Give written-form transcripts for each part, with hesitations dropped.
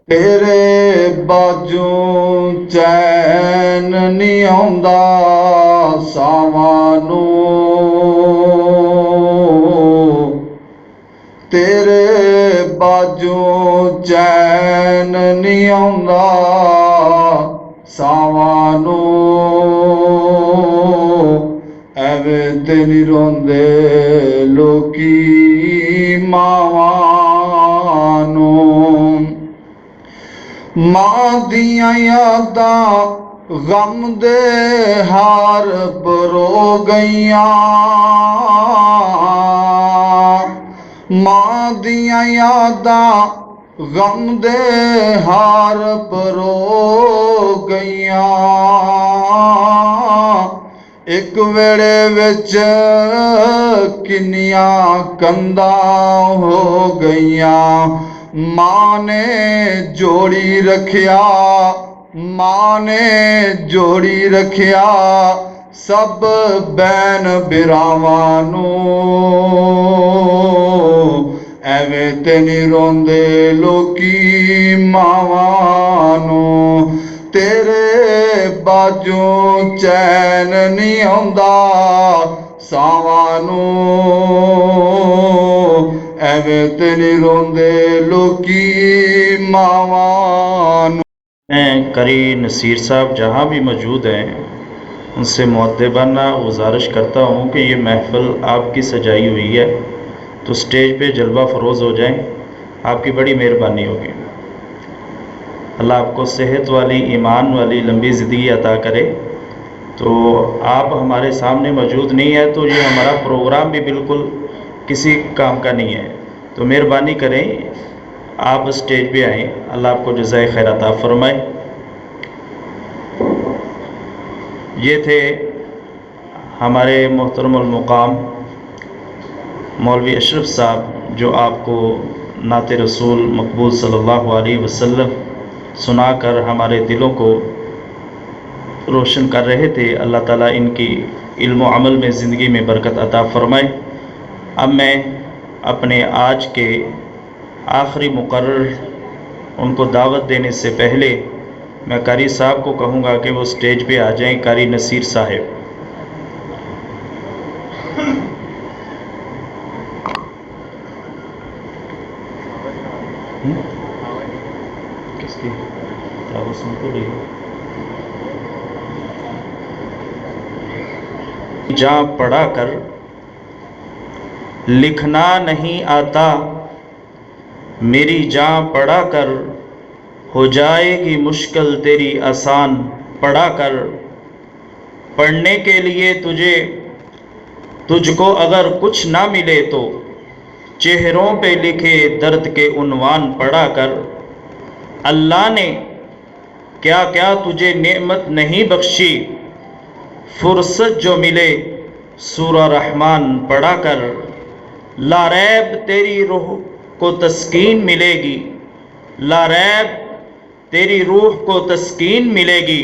تیرے ਬਾਝੋਂ ਚੈਨ ਨਹੀਂ ਆਉਂਦਾ ਸਾਵਾਂ ਨੂੰ, ਤੇਰੇ ਬਾਝੋਂ ਚੈਨ ਨਹੀਂ ਆਉਂਦਾ ਸਾਵਾਂ ਨੂੰ, ਐਵੇਂ ਤੇ ਨਹੀਂ ਰੋਂਦੇ ਲੋਕੀ ਮਾਵਾਂ ਨੂੰ। ਮਾਂ ਦੀਆਂ ਯਾਦਾਂ ਗਮ ਦੇ ਹਾਰ ਪਰੋ ਗਈਆਂ, ਮਾਂ ਦੀਆਂ ਯਾਦਾਂ ਗਮ ਦੇ ਹਾਰ ਪਰੋ ਗਈਆਂ। ਇੱਕ ਵੇੜੇ ਵਿੱਚ ਕਿੰਨੀਆਂ ਕੰਧਾਂ ਹੋ ਗਈਆਂ। ਮਾਂ ਨੇ ਜੋੜੀ ਰੱਖਿਆ, ਮਾਂ ਨੇ ਜੋੜੀ ਰੱਖਿਆ ਸਭ ਬੈਨ ਬਿਰਾਵਾਂ ਨੂੰ, ਐਵੇਂ ਤੇ ਨਹੀਂ ਰੋਂਦੇ ਲੋਕੀ ਮਾਵਾਂ ਨੂੰ। ਤੇਰੇ ਬਾਝੋਂ ਚੈਨ ਨਹੀਂ ਆਉਂਦਾ ਸਾਵਾਂ ਨੂੰ, ਐਵੇਂ ਤੇ نہیں روندے لوکی ماواں نوں۔ میں قاری نصیر صاحب جہاں بھی موجود ہیں ان سے مؤدبانہ گزارش کرتا ہوں کہ یہ محفل آپ کی سجائی ہوئی ہے تو سٹیج پہ جلوہ فروز ہو جائیں، آپ کی بڑی مہربانی ہوگی۔ اللہ آپ کو صحت والی ایمان والی لمبی زندگی عطا کرے۔ تو آپ ہمارے سامنے موجود نہیں ہے تو یہ ہمارا پروگرام بھی بالکل کسی کام کا نہیں ہے، تو مہربانی کریں آپ اسٹیج پہ آئیں، اللہ آپ کو جزائے خیر عطا فرمائے۔ یہ تھے ہمارے محترم المقام مولوی اشرف صاحب جو آپ کو نعت رسول مقبول صلی اللہ علیہ وسلم سنا کر ہمارے دلوں کو روشن کر رہے تھے۔ اللہ تعالیٰ ان کی علم و عمل میں زندگی میں برکت عطا فرمائے۔ اب میں اپنے آج کے آخری مقرر ان کو دعوت دینے سے پہلے میں قاری صاحب کو کہوں گا کہ وہ سٹیج پہ آ جائیں، قاری نصیر صاحب۔ کس کی دعوت سن تو رہی جہاں پڑھا کر لکھنا نہیں آتا، میری جاں پڑھا کر ہو جائے گی مشکل تیری آسان پڑھا کر۔ پڑھنے کے لیے تجھ کو اگر کچھ نہ ملے تو چہروں پہ لکھے درد کے عنوان پڑھا کر۔ اللہ نے کیا کیا تجھے نعمت نہیں بخشی، فرصت جو ملے سورہ رحمان پڑھا کر۔ لا ریب تیری روح کو تسکین ملے گی، لا ریب تیری روح کو تسکین ملے گی،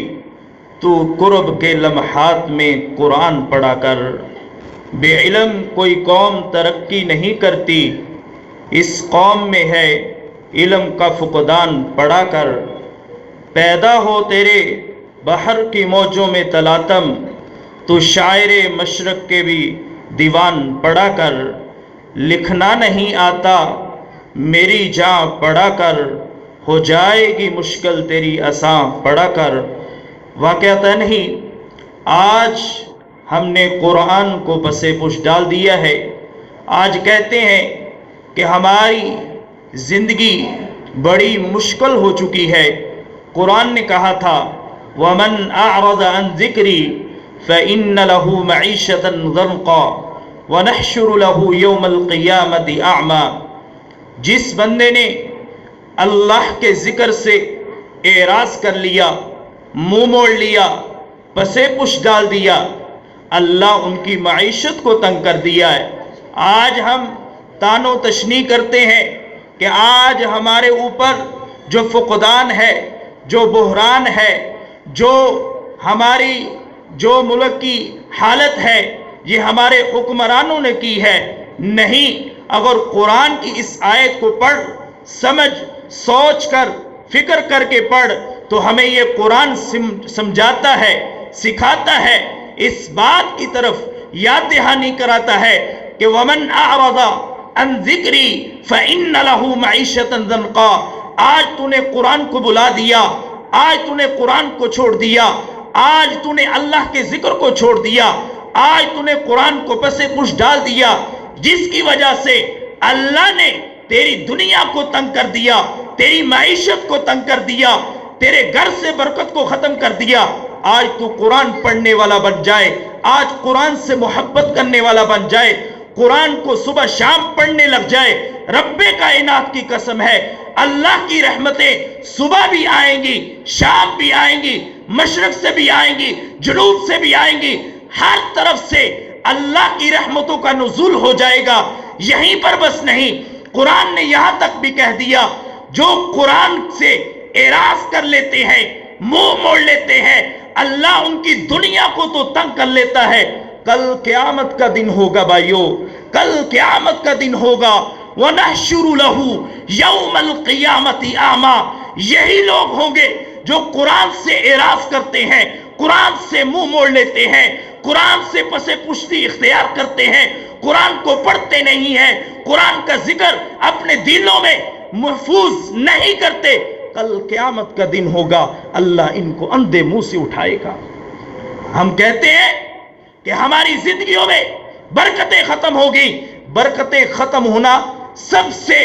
تو قرب کے لمحات میں قرآن پڑھا کر۔ بے علم کوئی قوم ترقی نہیں کرتی، اس قوم میں ہے علم کا فقدان پڑھا کر۔ پیدا ہو تیرے بحر کی موجوں میں تلاطم، تو شاعر مشرق کے بھی دیوان پڑھا کر۔ لکھنا نہیں آتا میری جاں پڑھا کر، ہو جائے گی مشکل تیری آساں پڑھا کر۔ واقعتاً ہی آج ہم نے قرآن کو پس پش ڈال دیا ہے۔ آج کہتے ہیں کہ ہماری زندگی بڑی مشکل ہو چکی ہے۔ قرآن نے کہا تھا وَمَنْ أَعْرَضَ عَنْ ذِكْرِي فَإِنَّ لَهُ مَعِيشَةً ضَنْقًا وَنَحْشُرُ لَهُ يَوْمَ الْقِيَامَةِ أَعْمَى۔ جس بندے نے اللہ کے ذکر سے اعراض کر لیا، منہ موڑ لیا، پس پش ڈال دیا، اللہ ان کی معیشت کو تنگ کر دیا ہے۔ آج ہم تان و تشنیع کرتے ہیں کہ آج ہمارے اوپر جو فقدان ہے، جو بحران ہے، جو ہماری جو ملک کی حالت ہے، یہ ہمارے حکمرانوں نے کی ہے۔ نہیں، اگر قرآن کی اس آیت کو پڑھ سمجھ سوچ کر فکر کر کے پڑھ تو ہمیں یہ قرآن سمجھاتا ہے، سکھاتا ہے، اس بات کی طرف یاد دہانی کراتا ہے کہ وَمَنْ أَعْرَضَ عَنْ ذِكْرِي فَإِنَّ لَهُ مَعِيشَةً ضَنْقًا۔ آج تو نے قرآن کو بلا دیا، آج تو نے قرآن کو چھوڑ دیا، آج تو نے اللہ کے ذکر کو چھوڑ دیا، آج تو نے قرآن کو پس پش ڈال دیا، جس کی وجہ سے اللہ نے تیری دنیا کو تنگ کر دیا، تیری معیشت کو تنگ کر دیا، تیرے گھر سے برکت کو ختم کر دیا۔ آج تو قرآن پڑھنے والا بن جائے، آج قرآن سے محبت کرنے والا بن جائے، قرآن کو صبح شام پڑھنے لگ جائے۔ رب کائنات کی قسم ہے، اللہ کی رحمتیں صبح بھی آئیں گی، شام بھی آئیں گی، مشرق سے بھی آئیں گی، جنوب سے بھی آئیں گی، ہر طرف سے اللہ کی رحمتوں کا نزول ہو جائے گا۔ یہیں پر بس نہیں، قرآن نے یہاں تک بھی کہہ دیا جو قرآن سے اعراض کر لیتے ہیں، منہ موڑ لیتے ہیں، اللہ ان کی دنیا کو تو تنگ کر لیتا ہے۔ کل قیامت کا دن ہوگا بھائیو، کل قیامت کا دن ہوگا، وَنَحْشُرُ لَهُ يَوْمَ الْقِيَامَةِ أَعْمَى۔ یہی لوگ ہوں گے جو قرآن سے اعراض کرتے ہیں، قرآن سے منہ موڑ لیتے ہیں، قرآن سے پس پشتی اختیار کرتے ہیں، قرآن کو پڑھتے نہیں ہیں، قرآن کا ذکر اپنے دلوں میں محفوظ نہیں کرتے۔ کل قیامت کا دن ہوگا، اللہ ان کو اندھے منہ سے اٹھائے گا۔ ہم کہتے ہیں کہ ہماری زندگیوں میں برکتیں ختم ہوگی۔ برکتیں ختم ہونا سب سے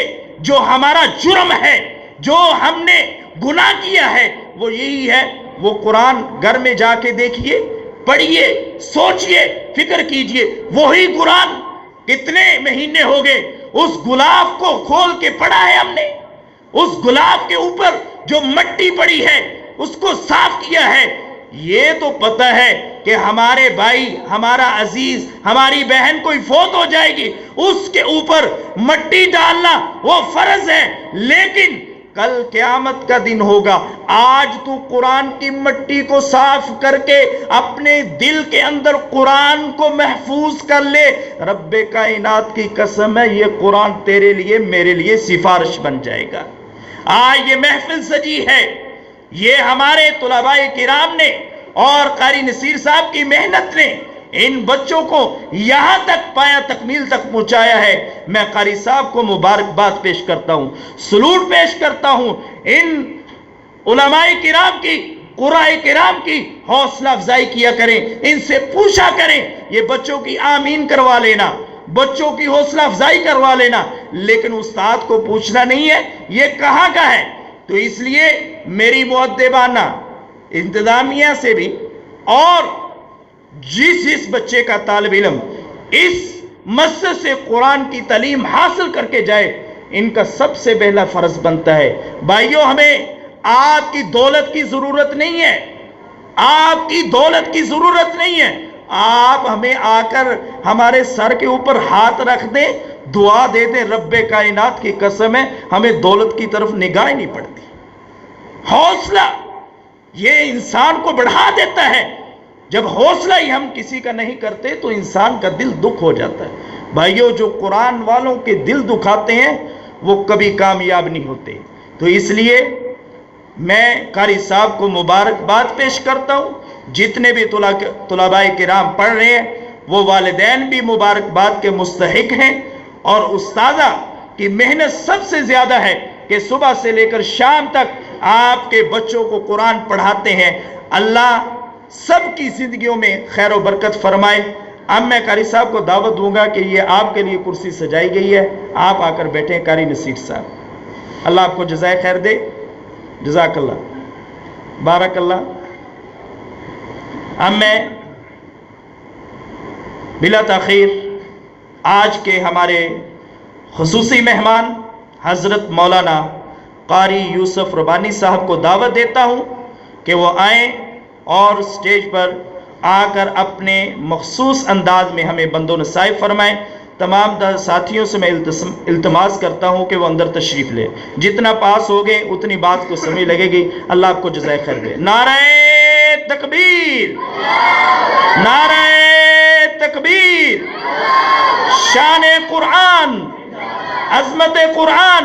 جو ہمارا جرم ہے، جو ہم نے گناہ کیا ہے، وہ یہی ہے۔ وہ قرآن گھر میں جا کے دیکھیے، پڑھیے، سوچئے، فکر کیجئے، وہی قرآن کتنے مہینے ہو گئے اس گلاب کو کھول کے پڑھا ہے ہم نے، اس گلاب کے اوپر جو مٹی پڑی ہے اس کو صاف کیا ہے۔ یہ تو پتہ ہے کہ ہمارے بھائی، ہمارا عزیز، ہماری بہن کوئی فوت ہو جائے گی، اس کے اوپر مٹی ڈالنا وہ فرض ہے، لیکن کل قیامت کا دن ہوگا۔ آج تو قرآن کی مٹی کو صاف کر کے اپنے دل کے اندر قرآن کو محفوظ کر لے، رب کائنات کی قسم ہے یہ قرآن تیرے لیے میرے لیے سفارش بن جائے گا۔ آج یہ محفل سجی ہے، یہ ہمارے طلباء کرام نے اور قاری نصیر صاحب کی محنت نے ان بچوں کو یہاں تک پایا تکمیل تک پہنچایا ہے۔ میں قاری صاحب کو مبارکباد پیش کرتا ہوں، سلوٹ پیش کرتا ہوں۔ ان علماء کرام کی، قراء کرام کی حوصلہ افزائی کیا کریں، ان سے پوچھا کریں، یہ بچوں کی آمین کروا لینا، بچوں کی حوصلہ افزائی کروا لینا، لیکن استاد کو پوچھنا نہیں ہے یہ کہاں کا ہے۔ تو اس لیے میری مؤدبانہ انتظامیہ سے بھی، اور جس بچے کا طالب علم اس مسجد سے قرآن کی تعلیم حاصل کر کے جائے، ان کا سب سے پہلا فرض بنتا ہے، بھائیو ہمیں آپ کی دولت کی ضرورت نہیں ہے، آپ کی دولت کی ضرورت نہیں ہے، آپ ہمیں آ کر ہمارے سر کے اوپر ہاتھ رکھ دیں، دعا دے دیں، رب کائنات کی قسم ہے ہمیں دولت کی طرف نگاہ نہیں پڑتی۔ حوصلہ یہ انسان کو بڑھا دیتا ہے، جب حوصلہ ہی ہم کسی کا نہیں کرتے تو انسان کا دل دکھ ہو جاتا ہے۔ بھائیو جو قرآن والوں کے دل دکھاتے ہیں وہ کبھی کامیاب نہیں ہوتے۔ تو اس لیے میں قاری صاحب کو مبارکباد پیش کرتا ہوں، جتنے بھی طلباء کرام پڑھ رہے ہیں وہ والدین بھی مبارکباد کے مستحق ہیں، اور استاذہ کی محنت سب سے زیادہ ہے کہ صبح سے لے کر شام تک آپ کے بچوں کو قرآن پڑھاتے ہیں۔ اللہ سب کی زندگیوں میں خیر و برکت فرمائے۔ اب میں قاری صاحب کو دعوت دوں گا کہ یہ آپ کے لیے کرسی سجائی گئی ہے، آپ آ کر بیٹھیں قاری نصیر صاحب۔ اللہ آپ کو جزائے خیر دے، جزاک اللہ، بارک اللہ۔ اب میں بلا تاخیر آج کے ہمارے خصوصی مہمان حضرت مولانا قاری یوسف ربانی صاحب کو دعوت دیتا ہوں کہ وہ آئیں اور سٹیج پر آ کر اپنے مخصوص انداز میں ہمیں بند و نصائب فرمائیں۔ تمام ساتھیوں سے میں التماس کرتا ہوں کہ وہ اندر تشریف لے، جتنا پاس ہوگے اتنی بات کو سمجھ لگے گی۔ اللہ آپ کو جزائے خیر دے۔ نعرہ تکبیر، نعرہ تکبیر، شان قرآن، عظمت قرآن،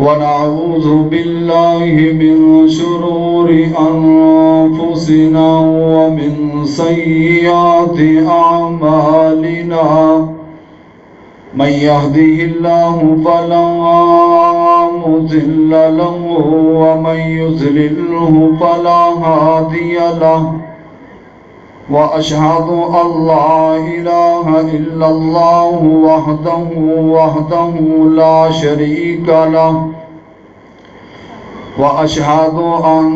ونعوذ بالله من شرور أنفسنا ومن سيئات أعمالنا من يهده الله فلا مضل له ومن يضلله فلا هادي له وأشهد أن لا إله إلا الله وحده لا شريك له وأشهد أن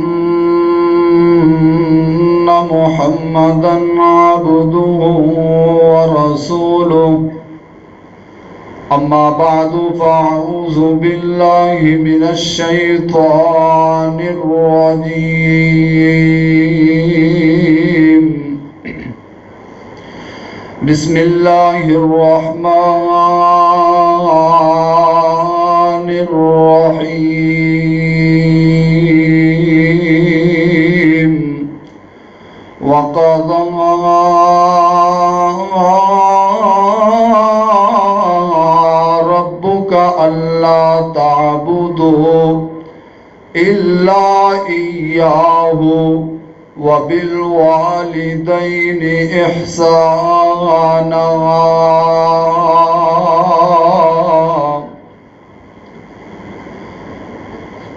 محمدا عبده ورسوله أما بعد فأعوذ بالله من الشيطان الرجيم بسم الله الرحمن الرحيم وقضى ربك ألا تعبدوا إلا إياه وبالوالدين إحسانا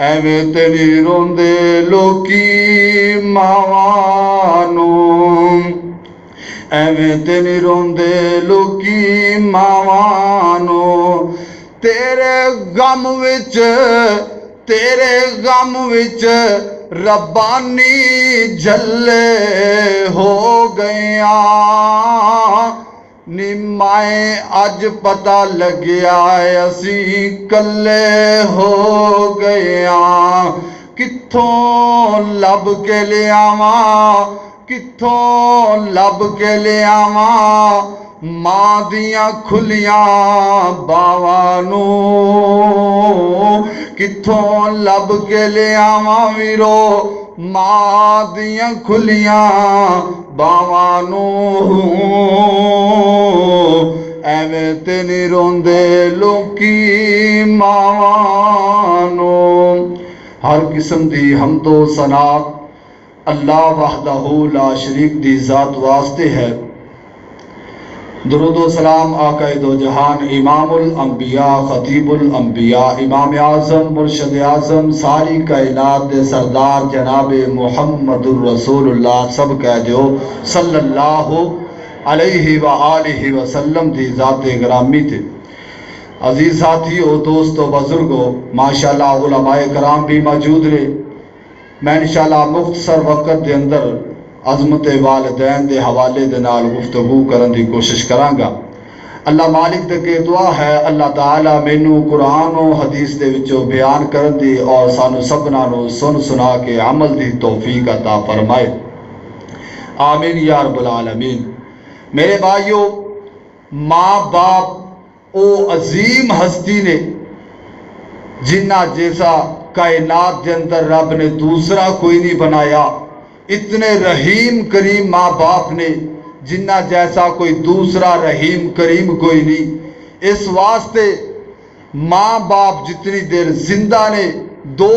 ਐਵੇਂ ਤੇ ਨਹੀਂ ਰੋਂਦੇ ਲੋਕੀ ਮਾਵਾਂ ਨੂੰ, ਐਵੇਂ ਤੇ ਨਹੀਂ ਰੋਂਦੇ ਲੋਕੀ ਮਾਵਾਂ ਨੂੰ। ਤੇਰੇ ਗਮ ਵਿੱਚ ਰੱਬਾਨੀ ਝੱਲੇ ਹੋ ਗਈਆਂ ਨੀ ਮਾਏ, ਅੱਜ ਪਤਾ ਲੱਗਿਆ ਅਸੀਂ ਕੱਲੇ ਹੋ ਗਈਆਂ। ਕਿੱਥੋਂ ਲੱਭ ਕੇ ਲਿਆਵਾਂ, ਕਿੱਥੋਂ ਲੱਭ ਕੇ ਲਿਆਵਾਂ ਮਾਂ ਦੀਆਂ ਖੁੱਲੀਆਂ ਬਾਵਾਂ ਨੂੰ, ਕਿੱਥੋਂ ਲੱਭ ਕੇ ਲਿਆਵਾਂ ਵੀਰੋ ਮਾਂ ਦੀਆਂ ਖੁੱਲੀਆਂ ਬਾਵਾਂ ਨੂੰ। ਐਵੇਂ ਤੇ ਨਹੀਂ ਰੋਂਦੇ ਲੋਕੀ ਮਾਵਾਂ ਨੂੰ। ਹਰ ਕਿਸਮ ਦੀ ਹਮਦੋ ਸਨਾ اللہ وحدہ لا شریک دی ذات واسطے ہے۔ درود و سلام آقا دو جہان امام الانبیاء خطیب الانبیاء امام اعظم مرشد اعظم ساری کائنات دے سردار جناب محمد الرسول اللہ سب کہہ دیو صلی اللہ علیہ وآلہ وسلم دی ذات گرامی تھے۔ عزیز ساتھیو، دوستو، بزرگو، ماشاءاللہ علماء کرام بھی موجود رہے۔ میں انشاءاللہ مختصر وقت دے اندر عظمت والدین دے حوالے دے نال گفتگو کرن دی کوشش کرانگا۔ اللہ مالک دے کے دعا ہے اللہ تعالیٰ مینوں قرآن و حدیث دے وچوں بیان کرن دی اور سانو سبنا نو سن سنا کے عمل دی توفیق عطا فرمائے، آمین یا رب العالمین۔ میرے بھائیو، ماں باپ او عظیم ہستی نے جنہ جیسا کائنات کے اندر رب نے دوسرا کوئی نہیں بنایا۔ اتنے رحیم کریم ماں باپ نے جنہ جیسا کوئی دوسرا رحیم کریم کوئی نہیں۔ اس واسطے ماں باپ جتنی دیر زندہ نے، دو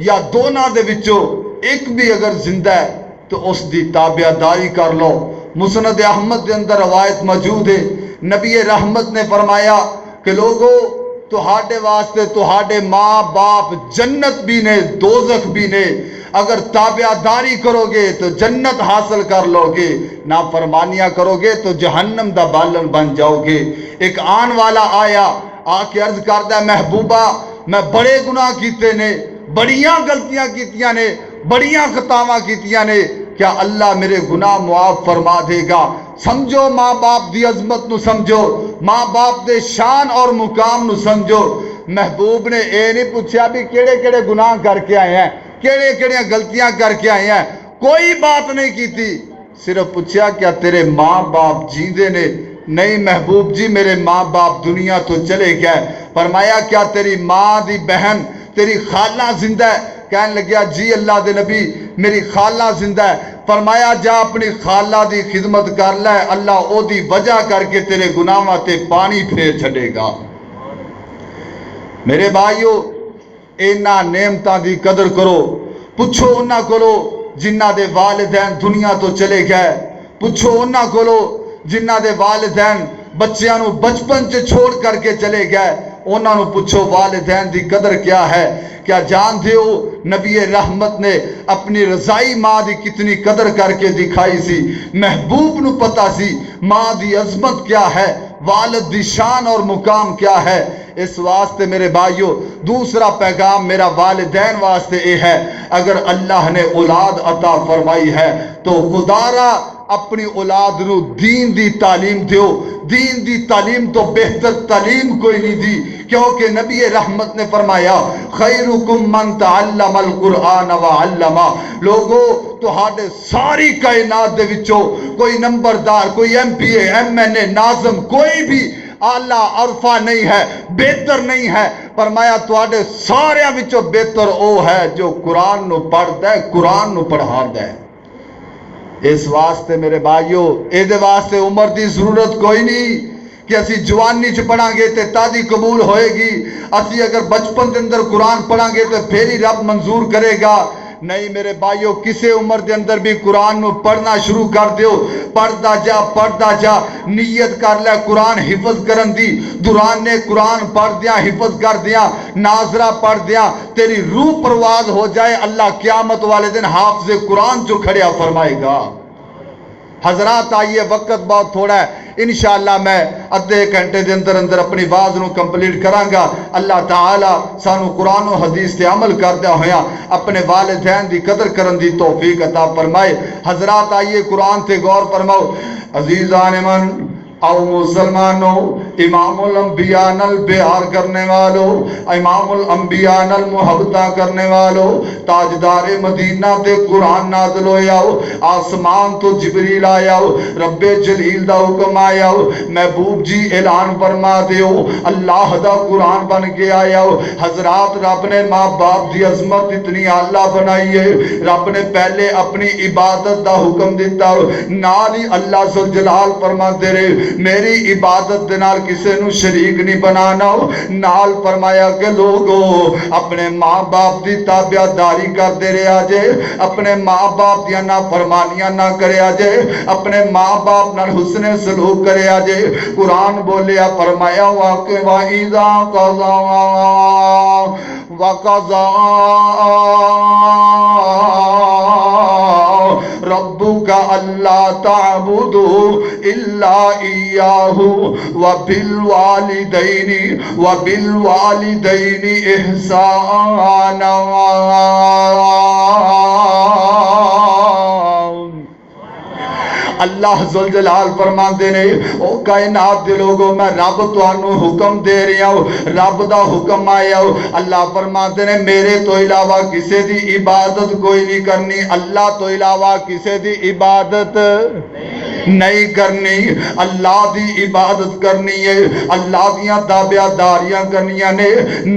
یا دونوں دے وچوں ایک بھی اگر زندہ ہے تو اس دی تابع داری کر لو۔ مسند احمد کے اندر روایت موجود ہے، نبی رحمت نے فرمایا کہ لوگوں تہاڈے واسطے تہاڈے ماں باپ جنت بھی نے دوزخ بھی نے، اگر تابع داری کرو گے تو جنت حاصل کر لو گے، نافرمانیاں کرو گے تو جہنم دا بالن بن جاؤ گے۔ ایک آن والا آیا آ کے عرض کردہ محبوبہ میں بڑے گناہ کیتے نے، بڑیاں غلطیاں کیتیاں نے، بڑیاں خطاواں کیتیاں نے، کیا اللہ میرے گناہ معاف فرما دے گا؟ سمجھو ماں باپ دی عظمت نو سمجھو، ماں باپ دے شان اور مقام نو سمجھو۔ محبوب نے اے نہیں پوچھا بھی کیڑے کیڑے گناہ کر کے آئے ہیں، کیڑے کیڑے غلطیاں کر کے آئے ہیں، کوئی بات نہیں کی تھی، صرف پوچھا کیا تیرے ماں باپ جیندے نے؟ نہیں محبوب جی میرے ماں باپ دنیا تو چلے گئے۔ فرمایا کیا تیری ماں دی بہن تیری خالہ زندہ ہے؟ کہنے لگیا جی اللہ دے نبی میری خالہ زندہ ہے۔ فرمایا جا اپنی خالہ دی خدمت کر لے، اللہ او دی وجہ کر کے تیرے گناہاں تے پانی پھیر چھڑے گا۔ میرے بھائیو، اینا نعمتاں دی قدر کرو۔ پوچھو انہاں کولو جنہ دے والدین دنیا تو چلے گئے، پوچھو انہاں کولو جنہ دے والدین بچیاں نو بچپن چ چھوڑ کر کے چلے گئے، انہاں نو پوچھو والدین دی قدر کیا ہے۔ کیا جان دیو نبی رحمت نے اپنی رضائی ماں دی کتنی قدر کر کے دکھائی سی؟ محبوب نو پتا سی ماں دی عظمت کیا ہے، والد دی شان اور مقام کیا ہے۔ اس واسطے میرے بھائیو دوسرا پیغام میرا والدین واسطے اے ہے، اگر اللہ نے اولاد عطا فرمائی ہے تو خدا را اپنی اولاد نو دین دی تعلیم دیو۔ دین دی تعلیم تو بہتر تعلیم کوئی نہیں دی، کیونکہ نبی رحمت نے فرمایا خیرکم من تعلم القرآن وعلما۔ لوگو تہاڈے ساری کائنات دے وچوں کوئی نمبردار، کوئی ایم پی اے، ایم این اے، ناظم، کوئی بھی اعلیٰ عرفہ نہیں ہے، بہتر نہیں ہے۔ فرمایا تہاڈے سارے وچوں بہتر او ہے جو قرآن نو پڑھدا ہے، قرآن نو پڑھاندا ہے۔ اس واسطے میرے بھائیو اے دے واسطے عمر دی ضرورت کوئی نہیں کہ اسی جوانی چ پڑھاں گے تے تادی قبول ہوئے گی، اسی اگر بچپن دے اندر قرآن پڑھاں گے تو پھر ہی رب منظور کرے گا۔ نہیں میرے بھائیو کسے عمر دے اندر بھی قرآن نو پڑھنا شروع کر دیو، پڑھدا جا نیت کر لے قرآن حفظ کرن دی، دوران نے قرآن پڑھ دیا حفظ کر دیا ناظرہ پڑھ دیا تیری روح پرواز ہو جائے، اللہ قیامت والے دن حافظ قرآن جو کھڑیا فرمائے گا۔ حضرات آئیے وقت بہت تھوڑا ہے، انشاءاللہ میں ادھے گھنٹے دے اندر اندر اپنی واز نو کمپلیٹ کراں گا۔ اللہ تعالی سانو قرآن و حدیث تے عمل کردیا ہویا اپنے والدین دی قدر کرن دی توفیق عطا فرمائے۔ حضرات آئیے قرآن تے غور فرماؤ۔ عزیزان من او مسلمانوں، امام الانبیاء نل پیار کرنے والوں، امام الانبیاء نل محبتہ کرنے والوں، تاجدار مدینہ تے قرآن نازل ہویا ہو، آسمان تو جبریل آیا ہو، رب جلیل دا حکم آیا ہو، محبوب جی اعلان فرما دیو اللہ دا قرآن بن کے آیا ہو۔ حضرات رب نے ماں باپ دی عظمت اتنی اعلیٰ بنائی ہے، رب نے پہلے اپنی عبادت دا حکم دیتا ہو، نال ہی اللہ ذوالجلال فرما دے رہے میری عبادت دے نال کسے نو شریک نہیں بنانا ہو، نال فرمایا کہ لوگو اپنے ماں باپ دی تابعداری کر دے رہے آجے، اپنے ماں باپ دیا نہ فرمانیاں نہ کرے آجے، اپنے ماں باپ نال حسن سلوک کرے آجے۔ قرآن بولیا فرمایا وَإِذَا قَضَى رَبُّكَ أَلَّا تَعْبُدُوا إِلَّا إِيَّاهُ وَبِالْوَالِدَيْنِ إِحْسَانًا۔ اللہ ذوالجلال فرما دے نے او کائنات دے لوگوں میں رب توانو حکم دے رہا ہوں، رب دا حکم آیا ہوں۔ اللہ فرما دے نے میرے تو علاوہ کسے دی عبادت کوئی نہیں کرنی، اللہ تو علاوہ کسے دی عبادت نہیں کرنی، اللہ دی عبادت کرنی ہے، اللہ دیاں تابعداریاں کرنیاں نے،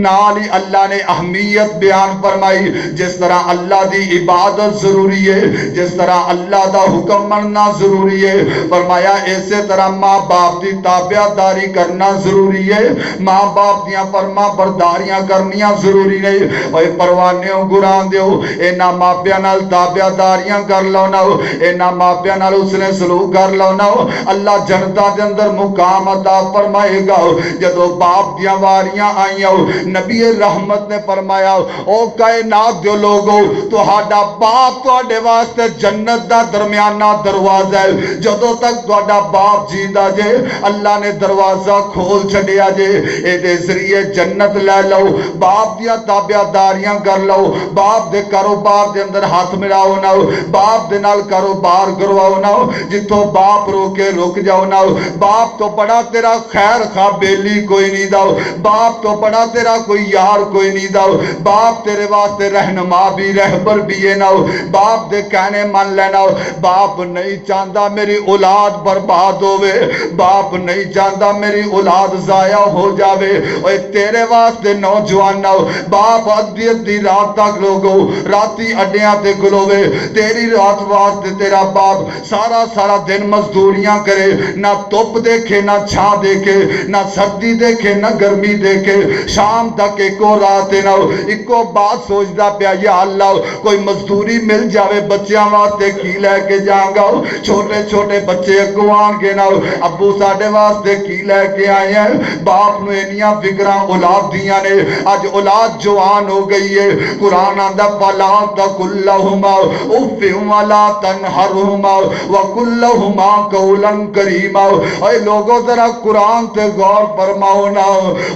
نال ہی اللہ نے اہمیت بیان فرمائی۔ جس طرح اللہ دی عبادت ضروری ہے، جس طرح اللہ دا حکم مننا ضروری ہے، فرمایا اسی طرح ماں باپ دی تابعداری کرنا ضروری ہے، ماں باپ دیاں فرما برداریاں کرنیاں ضروری ہے۔ اوے پروانیوں گران دیو اینا ماں پیاں نال تابعداریاں کر لو نہ، اینا ماں پیاں نال اس نے سلوک کر لو نہ، اللہ جنتا دے اندر مقام عطا فرمائے گا۔ جدو باپ دیاں واریاں آئیاں نبی رحمت نے فرمایا او کائنات دیو لوگو تہاڈا باپ تہاڈے واسطے جنت دا درمیانہ دروازہ ہے، جدو تک تہاڈا باپ جیندا جے اللہ نے دروازہ کھول چھڈیا جے، اے دے ذریعے جنت لے لو، باپ دیاں تابعداریاں کر لو، باپ دے کاروبار دے اندر ہاتھ ملاؤ نہ، باپ دے نال کاروبار کرواؤ نہ، جتوں باپ روکے رک جاؤ نہ، باپ تو بڑا تیرا خیر خواہ بیلی کوئی نہیں دا، باپ تو بڑا تیرا کوئی یار کوئی نہیں دا، باپ تیرے واسطے رہنما بھی رہبر بھی ہے نہ، باپ دے کہنے من لینا، باپ نہیں چاہتا میری اولاد برباد ہوئے، باپ نہیں چاہتا میری اولاد ضائع ہو جاوے، اوے تیرے واسطے نوجوان نہ، باپ ادھی ادھی رات تک لوگو راتی اڈیاں تے گلوے، تیری رات واسطے تیرا باپ سارا سارا دن مزدوریاں کرے، نہ توپ دیکھے نہ چھا دیکھے، نہ سردی دیکھے نہ گرمی دیکھے، شام تک ایکو رات نہ، ایکو بات سوچدا پیا یا اللہ کوئی مزدوری مل جاوے بچیاں واسطے کی لے کے جاؤں گا، چھوٹے چھوٹے بچے اگوان کے نہ ابو ساڈے واسطے کی لے کے آئے ہیں، باپ نو انیاں فکراں اولاد دیاں نے، اج اولاد جوان ہو گئی ہے، قرآن آندا فلا تقل لہما اف ولا تنہرہما وقل لہما قولا کریما۔ اے لوگوں ذرا قرآن تے غور فرماؤ نا،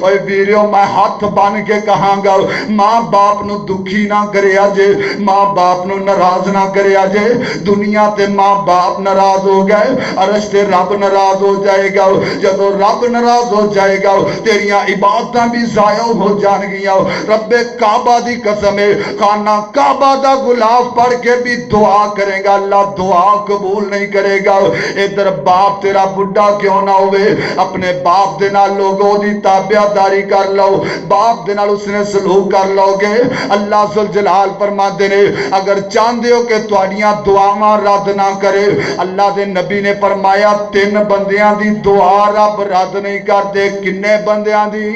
اے ویریو میں ہاتھ بن کے کہاں گا ماں باپ نو دکھی نہ کرے آجے، ماں باپ نو ناراض نہ کرے آجے، دنیا تے ماں باپ ناراض ہو گئے عرش تے رب ناراض ہو جائے گا، جدو رب ناراض ہو جائے گا تیریاں عبادتاں بھی ضائع ہو جان گیا۔ رب کعبہ دی قسم ہے خانہ کعبہ دا غلاف پڑھ کے بھی دعا کرے گا اللہ دعا قبول نہیں کرے گا۔ ادھر باپ تیرا بڑھا کیوں نہ ہوئے اپنے باپ دے نال لوگوں دی تابعداری کر لو، باپ دے نال اس نے سلوک کر لو گے، اللہ ذوالجلال فرماندے نے اگر چاہندے ہو کہ تواڈیاں دعاواں رد نہ کرے، اللہ دے نبی نے فرمایا 3 بندیاں دی دعا رب رد نہیں کرتے، کنے بندیاں دی؟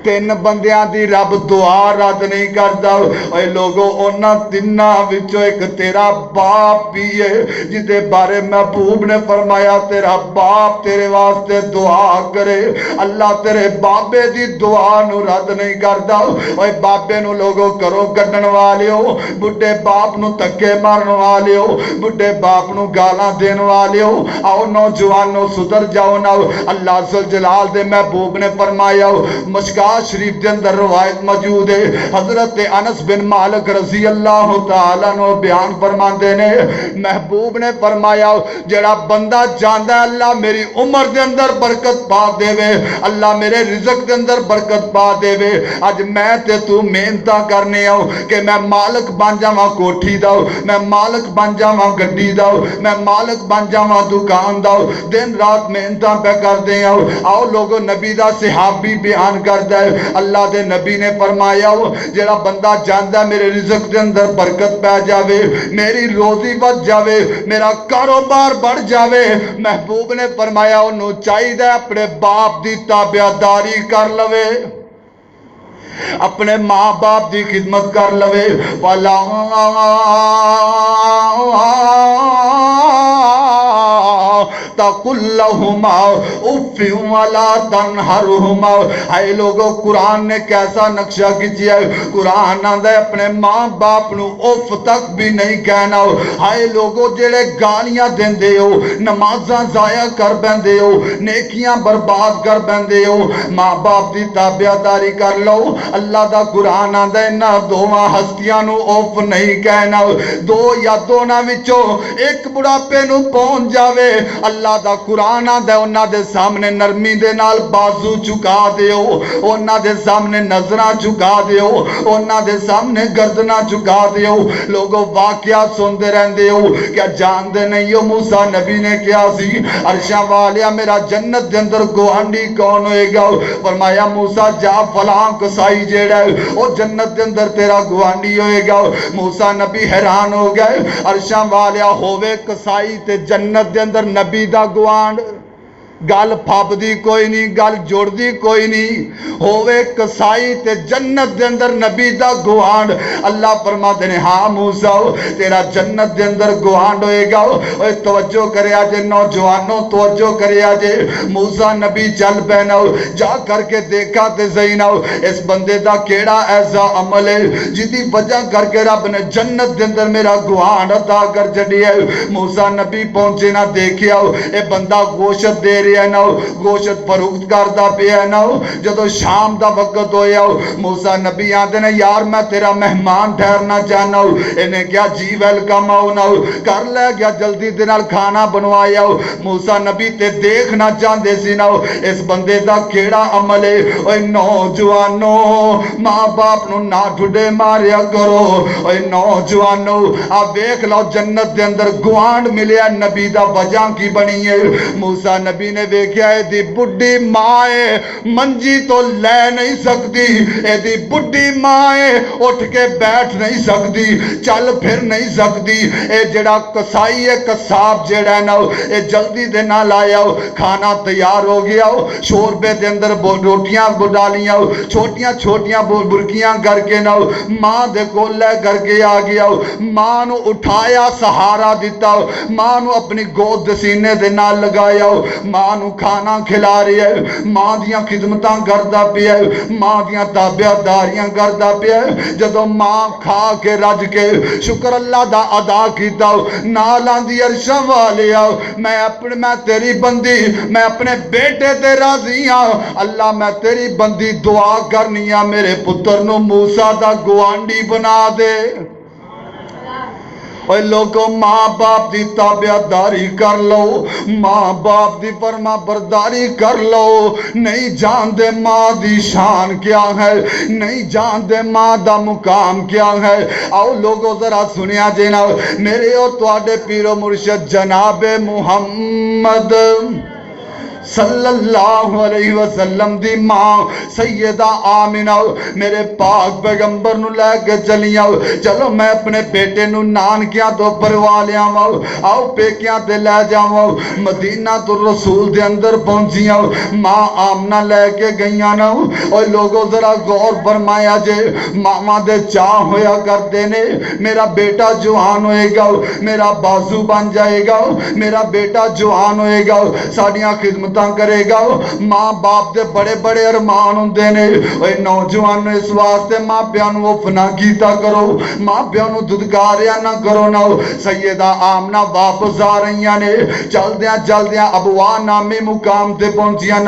تین بندیاں دی رب دعا رد نہیں کرتا اے لوگو انہاں تیناں وچوں ایک تیرا باپ بھی ہے جدے بارے محبوب نے فرمایا تیرا باپ تیرے واسطے دعا کرے اللہ تیرے بابے دی دعا نو رد نہیں کرتا اے بابے نو لوگو کرو کڈن والیو بڈھے باپ نو تکے مارن والیو بڈھے باپ نو گالاں دین والیو آؤ نوجوانو صدر جاؤ نا اللہ ذوالجلال دے محبوب نے فرمایا مشکات شریف دے اندر روایت موجود ہے حضرت انس بن مالک رضی اللہ تعالیٰ نو بیان فرماندے نے محبوب نے فرمایا جڑا بندہ جاندا ہے اللہ میری عمر دے اندر برکت پا دے وے اللہ میرے رزق دے اندر برکت پا دے وے اج میں تے تو محنتاں کرنے آؤ کہ میں مالک بن جاواں کوٹھی دا میں مالک بن جاواں گڈی دا میں مالک بن جاواں دکان دا دن رات محنتاں پہ کر دے آؤ لوگو نبی دا صحابی بیان کردا اللہ دے نبی نے فرمایا جڑا بندہ جاندا میرے رزق دے اندر برکت پہ جاوے میری روزی بچ جاوے میرا کاروبار بڑھ جاوے محبوب نے فرمایا انہوں چاہیے اپنے باپ دی تابعداری کر لوے اپنے ماں باپ دی خدمت کر لوے والا تقل لہما اف ولا تنہرہما اے لوگو قرآن نے کیسا نقشہ کیا ہے قرآن آندا ہے اپنے ماں باپ نو اف تک بھی نہیں کہنا اے لوگو جڑے گالیاں دیندے ہو نمازاں ضائع کر بیندے ہو نیکیاں برباد کر بیندے ہو ماں باپ دی تابعداری کر لو اللہ دا قرآن آندا ہے انہاں دوواں ہستیاں نو اف نہیں کہنا دو یا دوناں وچوں ایک بڑھاپے نو پہنچ جاوے اللہ دا قرآن آندا ہے انہاں دے سامنے نرمی دے نال بازو چکا دیو انہاں دے سامنے نظراں چکا دیو انہاں دے سامنے گردناں چکا دیو لوگوں واقعات سندے رہندے ہو کیا جاندے نہیں ہو موسیٰ نبی نے کیا سی عرشاں والیا میرا جنت دے اندر گوانڈی کون ہوئے گا فرمایا موسیٰ جا فلاں کسائی جیڑا ہے او جنت دے اندر تیرا گوانڈی ہوئے گا موسیٰ نبی حیران ہو گئے عرشاں والیا ہووے کسائی تے جنت دے اندر نبی دا گوانڈ گل پھب دی کوئی نہیں گل جوڑ دی کوئی نہیں ہووے کسائی تے جنت دے اندر نبی دا گوانڈ اللہ فرما دے ہاں موسیٰ تیرا جنت دے اندر گوانڈ ہوئے گا اوہ توجہ کرے آجے نوجوانوں توجہ کرے آجے موسیٰ نبی چل پہنا جا کر کے دیکھا تے زینہ اس بندے دا کیڑا ایسا عمل ہے جدی وجہ کر کے رب نے جنت دے اندر میرا گوانڈ عطا کر چڑی ہے موسیٰ نبی پہنچے نہ دیکھیا اے بندہ گوشت دے رہی ہے نا گوشت فروخت کردا پیا ہے نا جدو شام دا وقت ہویا موسیٰ نبی آندے نے یار میں تیرا مہمان ٹھہرنا چاہنا انہیں کیا جی ویلکم آؤنا کر لے گیا جلدی دنال کھانا بنوایا موسیٰ نبی تے دیکھنا چاہندے سی نا اس بندے دا کیڑا عمل ہے اوہ نوجوانوں ماں باپ نو نہ ٹھڈے ماریا کرو اوہ نوجوانوں آپ دیکھ لو جنت دے اندر گوانڈ ملیا نبی دا وجہ کی بنی ہے موسیٰ نبی نے دیکھیا ہے دی بڑی مائے منجی تو لے نہیں سکتی اے دی بڑی مائے اٹھ کے بیٹھ نہیں سکتی چل پھر نہیں سکتی اے جڑا کسائی ہے کساب جڑا ہے نا اے جلدی دے نہ لایا کھانا تیار ہو گیا شوربے دے اندر روٹیاں ڈالیاں چھوٹیاں چھوٹیاں برکیاں کر کے نا ماں دے کو لے کر کے آ گیا ماں نو اٹھایا سہارا دیتا ماں نو اپنی گود دے سینے دے نال لگایا ماں نو کھانا کھلا رہی ہے ماں دیاں خدمتاں کردا پیا ہے ماں دیاں تابعداریاں کردا پیا ہے جدوں ماں کھا کے رج کے شکر اللہ دا ادا کیتا نال آندی عرشاں والیا میں تیری بندی میں اپنے بیٹے تے راضی ہاں اللہ میں تیری بندی دعا کرنی ہاں میرے پتر نو موسیٰ دا گوانڈی بنا دے اے لوگوں ماں باپ دی تابعداری کر لو ماں باپ دی فرما برداری کر لو نہیں جان دے ماں دی شان کیا ہے نہیں جان دے ماں دا مقام کیا ہے آؤ لوگوں ذرا سنیا جینا میرے اور تواڈے پیر و مرشد جناب محمد صلی اللہ علیہ وسلم دی ماں سیدہ آمنہ میرے پاک پیغمبر نو لے کے چلیاں چلو میں اپنے بیٹے نو نانکیاں تو پروا لیا آؤ پیکیاں تے لے جاؤ مدینہ تو رسول دے اندر پہنچیاں ماں آمنہ لے کے گئیاں نا اور لوگوں ذرا غور فرمایا جے ماما دے چاہ ہویا کرتے نے میرا بیٹا جوان ہوئے گا میرا بازو بن جائے گا میرا بیٹا جوان ہوئے گا ساڑیاں خدمتاں کرے گا ماں باپ دے بڑے بڑے ارمان ہوندے نے اے نوجوان اس واسطے ماں پیانو وفنا کیتا کرو ماں پیانو ددگاریا نہ کرو نا سیدہ آمنہ واپس آ رہیاں نے چل دیاں ابوا نامی مقام تے پہنچیاں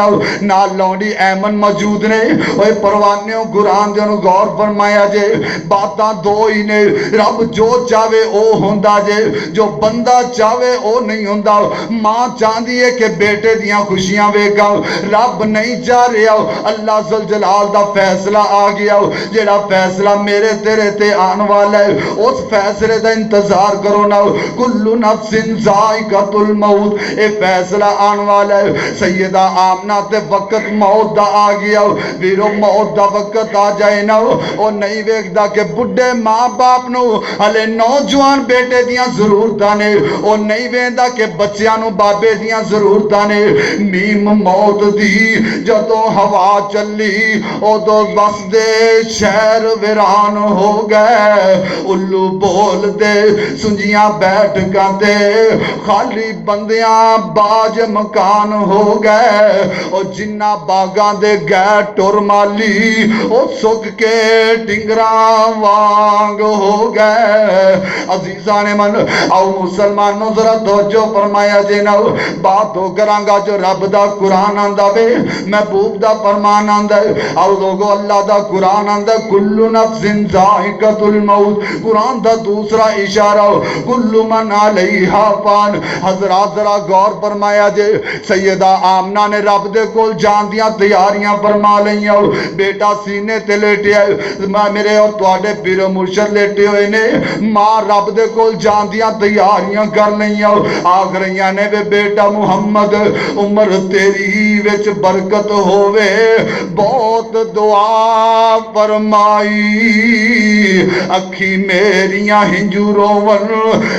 نا لونڈی ایمن موجود نے اے پروانیوں قرآن دیوں غور فرمایا جے باتاں دو ہی نے رب جو چاہے او ہوندا جے جو بندہ چاہے او نہیں ہوندا ماں چاہندی ہے کہ بیٹے دیاں خوشیاں ویکھا رب نہیں چاہ رہا اللہ ذوالجلال دا فیصلہ آ گیا جیڑا فیصلہ میرے تیرے تے آن والا ہے اس فیصلے دا انتظار کرو نا کل نفس ذائقۃ الموت اے فیصلہ آن والا ہے سیدہ آمنہ تے وقت موت دا آ گیا ویرو موت دا وقت آ جائے نا او نہیں ویکھدا کہ بڈھے ماں باپ نو ہلے نوجوان بیٹے دیاں ضرورتاں نے او نہیں ویندا کہ بچیاں نو بابے دیاں ضرورتاں نے میم موت دی جدوں ہوا چلی او دو بس دے شہر ویران ہو گئے الو بول دے سنجیاں بیٹھ گاندے خالی بندیاں باج مکان ہو گئے او جنہ باغاں دے گئے ٹور مالی او سک کے ڈنگراں وانگ ہو گئے عزیزان من او مسلمانوں ذرا توجہ فرمایا جے نا بات ہو کرانگا جو رب دا قرآن آندہ بے محبوب دا فرمان آندہ او لوگو اللہ دا قرآن آندہ کل نفس ذائقۃ الموت قرآن دا دوسرا اشارہ کل من علیہا فان حضرات ذرا غور فرمایا جے سیدہ آمنہ نے رب دے کول جان دیاں تیاریاں فرما لئیاں بیٹا سینے تے لیٹے میرے اور تواڈے پیر و مرشد لیٹے ہوئے نے ماں رب دے کول جان دیاں تیاریاں کر لئیاں آکھ رہیاں نے بے بیٹا محمد عمر تیری وچ برکت ہووے بہت دعا فرمائی اکھی میریاں ہنجو روون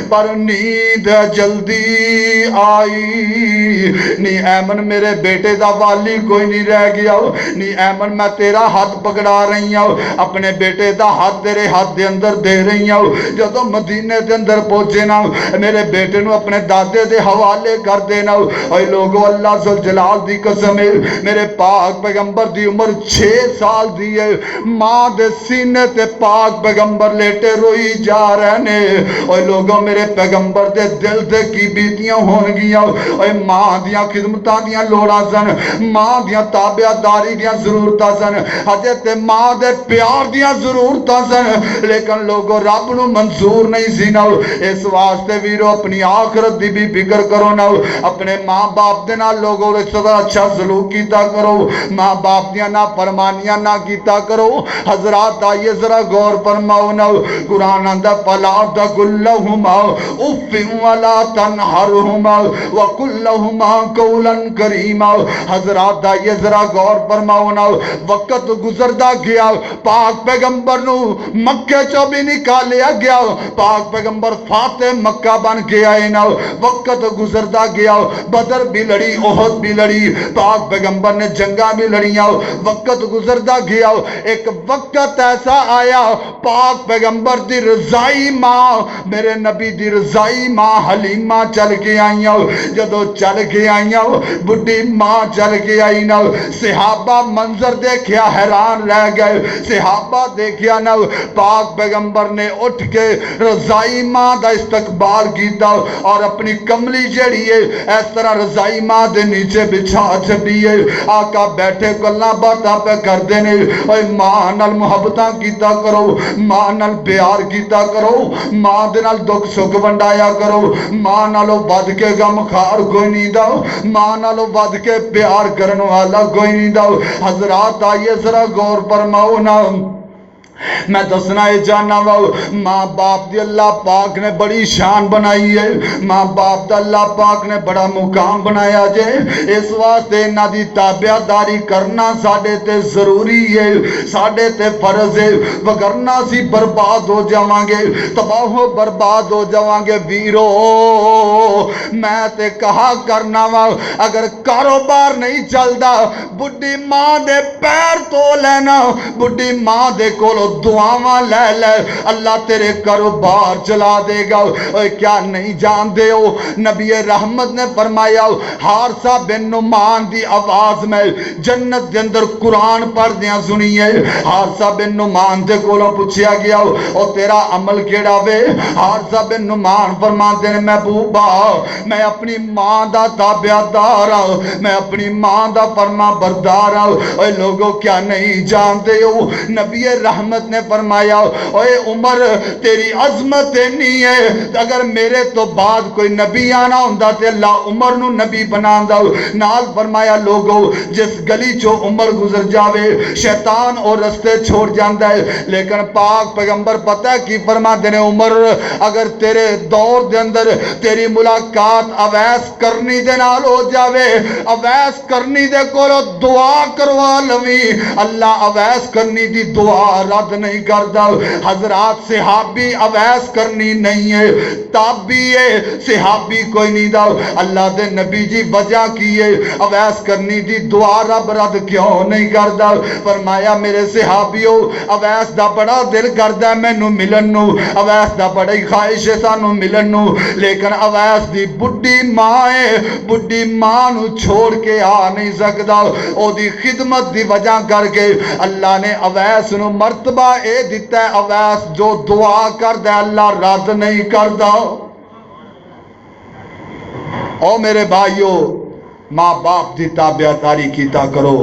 پر نیند جلدی آئی نی ایمن میرے بیٹے دا والی کوئی نہیں رہ گیا نی ایمن میں تیرا ہاتھ پکڑا رہی ہوں اپنے بیٹے دا ہاتھ تیرے ہاتھ دے اندر دے رہی ہوں جدو مدینے دے اندر پہنچے نا میرے بیٹے نو اپنے دادے دے حوالے کر دینا اے لوگو اللہ ذوالجلال دی قسم ہے میرے پاک پیغمبر دی عمر 6 سال دی ہے ماں دے سینے تے پاک پیغمبر لیٹے روئی جا رہے نے اے لوگو میرے پیغمبر دے دل دے کی بیتیاں ہون گیاں اے ماں دیاں خدمتاں دیاں لوڑا سن ماں دیاں تابعہ داری دیاں ضرورتاں سن حضرت ماں دے پیار دیاں ضرورتاں سن لیکن لوگو رب نو منظور نہیں سی نا اس واسطے ویرو اپنی آخرت دی بھی فکر کرو نا اپنے ماں باپ دے نال لوگوں نے صدا اچھا سلوک کیتا کرو ماں باپ دیاں نا فرمانیاں نہ کیتا کرو حضرات آئیے ذرا غور فرماؤ نا قرآن اندر فلا تقل لهما اف ولا تنہرهما وقل لهما قولا کریما حضرات آئیے ذرا غور فرماؤ نا وقت گزردا گیا پاک پیغمبر نو مکے چو بھی نکالیا گیا پاک پیغمبر فاتح مکہ بن گیا ہے نا وقت گزردا گیا بدر بھی لڑی احد بھی لڑی پاک پیغمبر نے جنگاں بھی لڑیاں وقت گزردا گیا ایک وقت ایسا آیا پاک پیغمبر دی رضائی ماں میرے نبی دی رضائی ماں حلیمہ چل کے آئیاں جدو چل کے آئیاں بڑی ماں چل کے آئیاں صحابہ منظر دیکھیا حیران رہ گئے صحابہ دیکھیا نا پاک پیغمبر نے اٹھ کے رضائی ماں دا استقبال کیتا اور اپنی کملی جڑی ہے اس طرح رضائی ماں دے نیچے بچھا چھڑی ہے آقا بیٹھے گلاں باتاں پہ کر دینے اے ماں نال محبتاں کیتا کرو ماں نال پیار کیتا کرو ماں دے نال دکھ سکھ ونڈایا کرو ماں نالو ود کے غم خار کوئی نہیں دا ماں نالو ود کے پیار کرن والا کوئی نہیں دا حضرات آئیے ذرا غور فرماؤ نا میں دسنا یہ جانا وا ماں باپ دی اللہ پاک نے بڑی شان بنائی ہے، ماں باپ دا اللہ پاک نے بڑا مقام بنایا جے، اس واسطے انہاں دی تابعداری کرنا ساڈے تے ضروری ہے، ساڈے تے فرض ہے، وگرنہ سی برباد ہو جاواں گے، تباہ و برباد ہو جاواں گے۔ ویرو میں تے کہا کرنا وا اگر کاروبار نہیں چلدا بڈھی ماں دے پیر تو لینا، بڈھی ماں دے کولو دعاواں لے لے، اللہ تیرے کاروبار چلا دے گا۔ اوے کیا نہیں جاندے ہو نبی رحمت نے فرمایا حارثہ بن نعمان دی آواز میں جنت دے اندر قرآن پڑھ دیاں سنی ہے۔ حارثہ بن نعمان دے کولوں پوچھیا گیا او تیرا عمل کیڑا وے؟ حارثہ بن نعمان فرماندے نے محبوبا میں اپنی ماں دا تابعدار ہوں، میں اپنی ماں دا فرما بردار ہوں۔ اے لوگوں کیا نہیں جانتے ہو نبی رحمت نے فرمایا اوے عمر تیری عظمت نہیں ہے، اگر میرے تو بعد کوئی نبی آنا ہوندا تے اللہ عمر نو نبی بناندا۔ نال فرمایا لوگوں جس گلی چو عمر گزر جاوے شیطان اور رستے چھوڑ جاندا ہے، لیکن پاک پیغمبر پتہ ہے کی فرماندے نے عمر اگر تیرے دور دے اندر تیری ملاقات اویس کرنی دے نال ہو جاوے، اویس کرنی دے کولو دعا کروا لویں، اللہ اویس کرنی دی دعا رد نہیں کردا۔ حضرات صحابی اویس کرنی نہیں ہے، تابعی ہے، صحابی کوئی نہیں دا۔ اللہ دے نبی جی وجہ کی ہے اویس کرنی دی دعا رب رد کیوں نہیں کردا؟ فرمایا میرے صحابیوں اویس دا بڑا دل کردا ہے مینوں ملن نو، اویس دا بڑی خواہش ہے سانوں ملن نو، لیکن اویس دی بڈھی ماں ہے، بڈھی ماں نو چھوڑ کے آ نہیں سکدا۔ او دی خدمت دی وجہ کر کے اللہ نے اویس نو مرتبہ اے دیتا ہے اویس جو دعا کردا ہے اللہ رد نہیں کردا۔ او میرے بھائیو ماں باپ دی تابعداری کیتا کرو،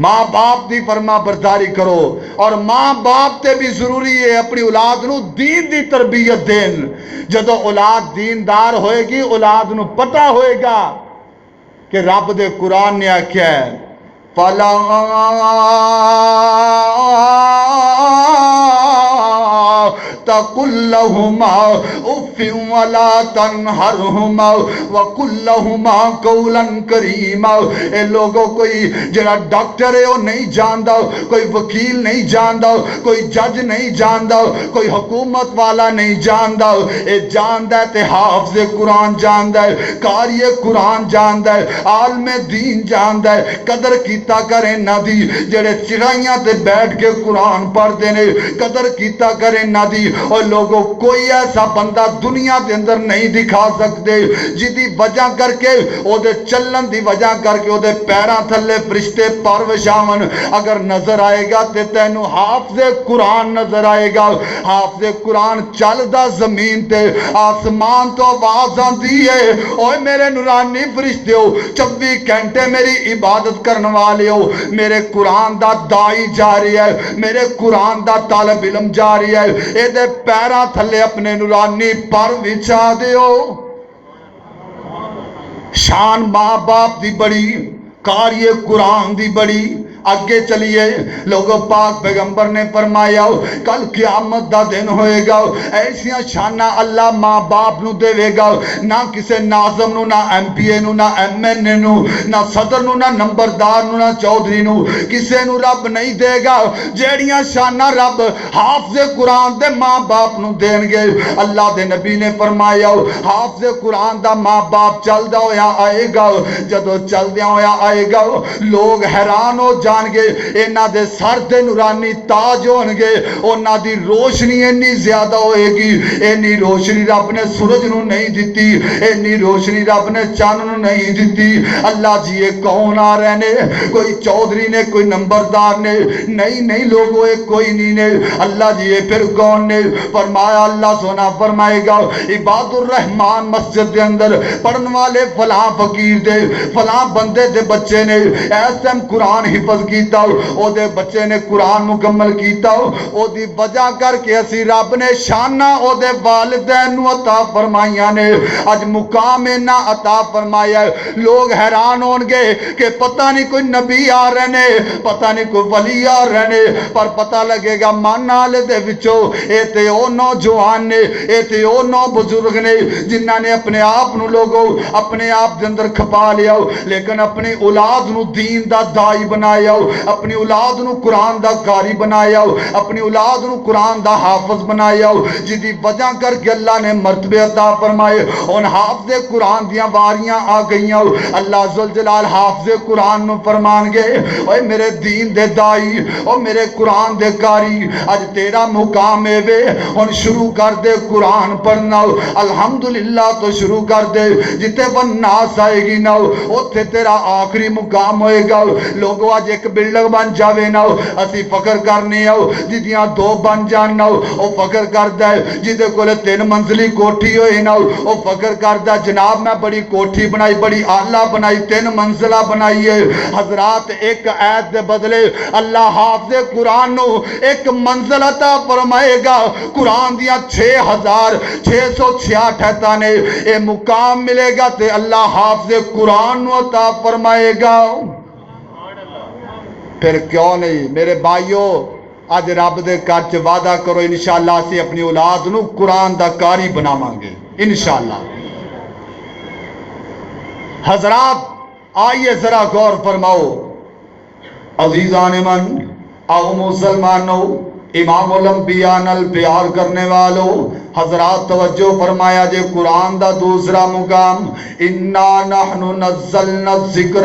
ماں باپ دی فرما برداری کرو، اور ماں باپ تے بھی ضروری ہے اپنی اولاد نو دین دی تربیت دین۔ جدو اولاد دیندار ہوئے گی اولاد نو پتہ ہوئے گا کہ رب دے قرآن نے آکھیا ہے فَلَا تَقُلْ لَهُمَا اُفٍّ وَلَا تَنْهَرْهُمَا وَقُلْ لَهُمَا قَوْلًا كَرِيمًا۔ اے لوگوں کوئی جڑا ڈاکٹر ہے وہ نہیں جاندا، کوئی وکیل نہیں جاندا، کوئی جج نہیں جاندا، کوئی حکومت والا نہیں جاندا، اے جاندا ہے تے حافظ قرآن جاندا ہے، قاری قرآن جاندا ہے، عالم دین جاندا ہے۔ قدر کیتا کریں نہ دی جڑے چڑھائیاں تے بیٹھ کے قرآن پڑھ دینے، قدر کیتا کریں نہ دی۔ اور لوگوں کوئی ایسا بندہ دنیا دے اندر نہیں دکھا سکتے جدی وجہ کر کے او دے چلن دی وجہ کر کے او دے پیران تھلے فرشتے پروشاون، اگر نظر آئے گا تے تینو حافظ قرآن نظر آئے گا۔ حافظ قرآن چل دا زمین تے آسمان تو آواز آندی ہے اوے میرے نورانی فرشتے ہو 24 گھنٹے میری عبادت کرنے والے ہو، میرے قرآن دا دائی جاری ہے، میرے قرآن دا طالب علم جاری ہے، اے دے پیران تھلے اپنے نورانی پر وچھا دیو۔ شان ماں باپ دی بڑی، قاری قرآن دی بڑی۔ آگے چلیے لوگوں پاک پیغمبر نے فرمایا کل قیامت دا دن ہوئے گا ایسیاں شانہ اللہ ماں باپ نو دے گا، نہ کسے ناظم نو، نہ ایم پی اے نو، نہ ایم این اے نو، نہ صدر نو، نہ نمبردار نو، نہ چودھری نو، کسے نو رب نہیں دے گا جیڑیاں شانہ رب حافظ قرآن دے ماں باپ نو دین گے۔ اللہ دے نبی نے فرمایا حافظ قرآن دا ماں باپ چل دا ہویا آئے گا، جدو چل دیا ہویا آئے گا لوگ حیران ہو جا گے، اینا دے سر دے نورانی تاج ہون گے، اونا دی روشنی اینی زیادہ ہوئے گی، اینی روشنی رب نے سورج نو نہیں دیتی، اینی روشنی رب نے چاند نو نہیں دیتی۔ اللہ جی یہ کون آ رہے نے؟ کوئی چودھری نے، کوئی نمبردار نے؟ نہیں لوگوں ایک کوئی نہیں نے۔ اللہ جی یہ پھر کون نے؟ فرمایا اللہ سونا فرمائے گا عباد الرحمن مسجد دے اندر پڑھن والے فلاں فقیر دے فلاں بندے دے بچے نے ایسے قرآن حفظ حفظ کیتا او دے بچے نے قرآن مکمل کیتا او دی وجہ کر کے اسی رب نے شانہ او دے والدین نو عطا فرمائیاں نے اج مقام نہ عطا فرمایا ہے لوگ حیران ہون گے کہ پتہ نہیں کوئی نبی آ رہے نے پتہ نہیں کوئی ولی آ رہے نے پر پتہ لگے گا مان والے دے وچوں اے تے او نوجوان نے اے تے او نو بزرگ نے جنہاں نے اپنے آپ نو لوگوں اپنے آپ دے اندر کھپا لیا لیکن اپنی اولاد نو دین دا دائی بنایا اپنی اولاد نو قرآن دا قاری بنایا اپنی اولاد نو قرآن دا حافظ بنایا جدی وجہ کر کے اللہ نے مرتبے عطا فرمائے ان حافظ قرآن دیاں واریاں آ گئیاں اللہ ذوالجلال حافظ قرآن نو فرمان گے اوے میرے دین دے دائی او میرے قرآن دے قاری اج تیرا مقام ہے وے ہن شروع کر دے قرآن پڑھنا الحمدللہ تو شروع کر دے جتے ون ناس آئے گی نا اوتھے تیرا آخری مقام ہوئے گا لوگوں آج ایک بلڈنگ بن جاوے نا اسی فکر کرنے آؤ جدیاں دو بن جان نا او فکر کردہ ہے جدے کولے 3 منزلی کوٹھی ہوئے نا او فکر کردہ جناب میں بڑی کوٹھی بنائی بڑی آلہ بنائی 3 منزلہ بنائی ہے حضرات ایک آیت دے بدلے اللہ حافظ قرآن نو ایک منزل عطا فرمائے گا قرآن دیا 6666 ٹھہتانے اے مقام ملے گا تے اللہ حافظ قرآن نو عطا فرمائے گا پھر کیوں نہیں میرے بھائیو آج رب دے کارچ وعدہ کرو انشاءاللہ اسی اپنی اولاد نو قرآن دا قاری بنا مانگے انشاءاللہ حضرات آئیے ذرا غور فرماؤ عزیزان من آؤ مسلمانوں امام الانبیاء نال پیار کرنے والو حضرات توجہ فرمایا جے قرآن دا دوسرا مقام انا نحن نزلنا الذکر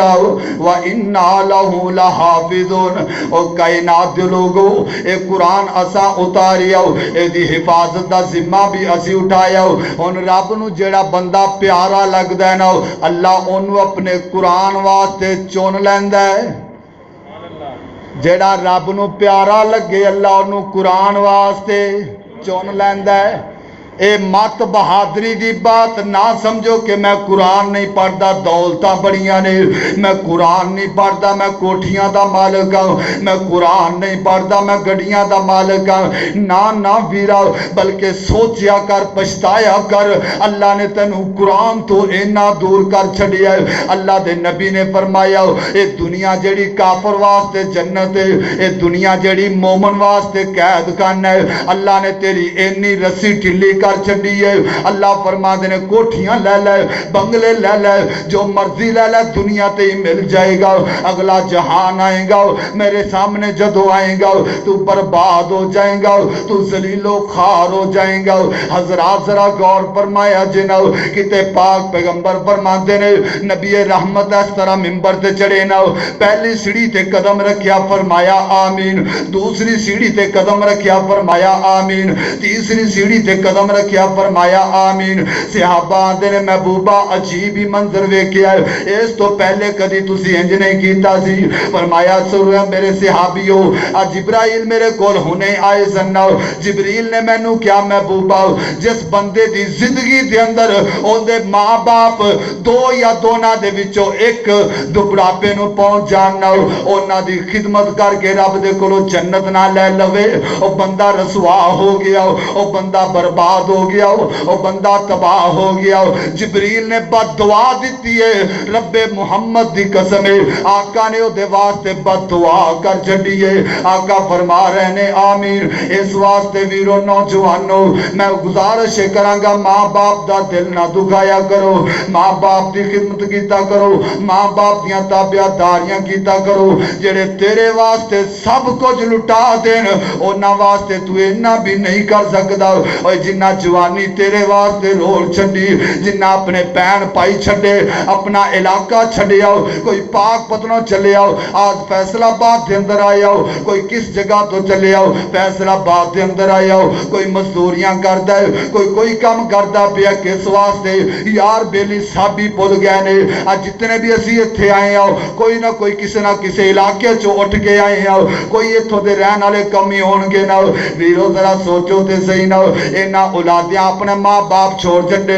و انا لہو لحافظون او کائنات دے لوگو اے قرآن اسا اتاریا اے دی حفاظت دا ذمہ بھی اسی اٹھایا ان رب نو جیڑا بندہ پیارا لگ دے نا اللہ انو اپنے قرآن واسطے چون لیندہ ہے جیڑا رب نو پیارا لگے اللہ انو قرآن واسطے چون لیندہ ہے اے مت بہادری دی بات نہ سمجھو کہ میں قرآن نہیں پڑھدا دولتاں بڑیاں نے میں قرآن نہیں پڑھدا میں کوٹھیاں دا مالک ہوں میں قرآن نہیں پڑھدا میں گڑیاں دا مالک ہوں نہ ویرا بلکہ سوچیا کر پچھتایا کر اللہ نے تینوں قرآن تو اینا دور کر چھڑیا ہے اللہ دے نبی نے فرمایا اے دنیا جڑی کافر واسطے جنت ہے اے دنیا جڑی مومن واسطے قید خانہ ہے اللہ نے تیری اینی رسی ٹھلی کر چھڑی ہے اللہ فرما دینے کوٹھیاں لے لے بنگلے لے لے جو مرضی لے لے دنیا تے ہی مل جائے گا اگلا جہان آئے گا میرے سامنے جدو آئے گا تو برباد ہو جائے گا تو ذلیل و خار ہو جائے گا حضرات ذرا غور فرمایا جنو کتے پاک پیغمبر فرما دینے نبی رحمت اس طرح ممبر تے چڑھے نا پہلی سیڑھی تے قدم رکھیا فرمایا آمین دوسری سیڑھی تے قدم رکھیا فرمایا آمین تیسری سیڑھی تے قدم رکھیا فرمایا آمین صحابہ آندے نے محبوبہ عجیب ہی منظر ویکھیا ہے اس تو پہلے کدی تسی انج نہیں کیتا سی فرمایا سورہ میرے صحابیو جبرائیل میرے کول ہونے آئے سننا جبریل نے مینوں کیا محبوبہ جس بندے دی زندگی دے اندر اون دے ماں باپ دو یا دونا دے وچوں ایک بڑھاپے نو پہنچ جاننا اونا دی خدمت کر کے رب دے کولو جنت نہ لے لوے او بندہ رسوا ہو گیا او بندہ برباد ہو گیا او بندہ تباہ ہو گیا جبریل نے بد دعا دیتی ہے رب محمد دی قسم ہے آقا نے او دے واسطے بد دعا کر چھڈی ہے آقا فرما رہے نے آمین اس واسطے ویرو نوجوانو میں گزارش کراں گا ماں باپ دا دل نہ دکھایا کرو ماں باپ دی خدمت کیتا کرو ماں باپ دیاں تابعداریاں کیتا کرو جڑے تیرے واسطے سب کچھ لٹا دین اونا واسطے تو اینا بھی نہیں کر سکدا اور جنہ جوانی تیرے واسطے روڑ چھڑی جنہ اپنے پین پائی چھڑے اپنا علاقہ چھڑے آؤ کوئی پاک پتنوں چلے آؤ آج فیصلہ بات دے اندر آئے آؤ کوئی کس جگہ تو چلے آؤ فیصلہ بات دے اندر آئے آؤ کوئی مزدوریاں کردہ ہے کوئی کام کردہ پیا کس واسطے یار بیلی سابی پول گئے نے آج جتنے بھی اسی اتھے آئے آؤ کوئی نہ کوئی کسی نہ کسی علاقے چو اٹھ کے آئے آؤ کوئی اتھو دے رہن والے کمی ہونگے نہ ویرو ذرا سوچو تے صحیح نہ اینا اولادیاں اپنے ماں باپ چھوڑ جڑے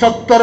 70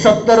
70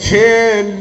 6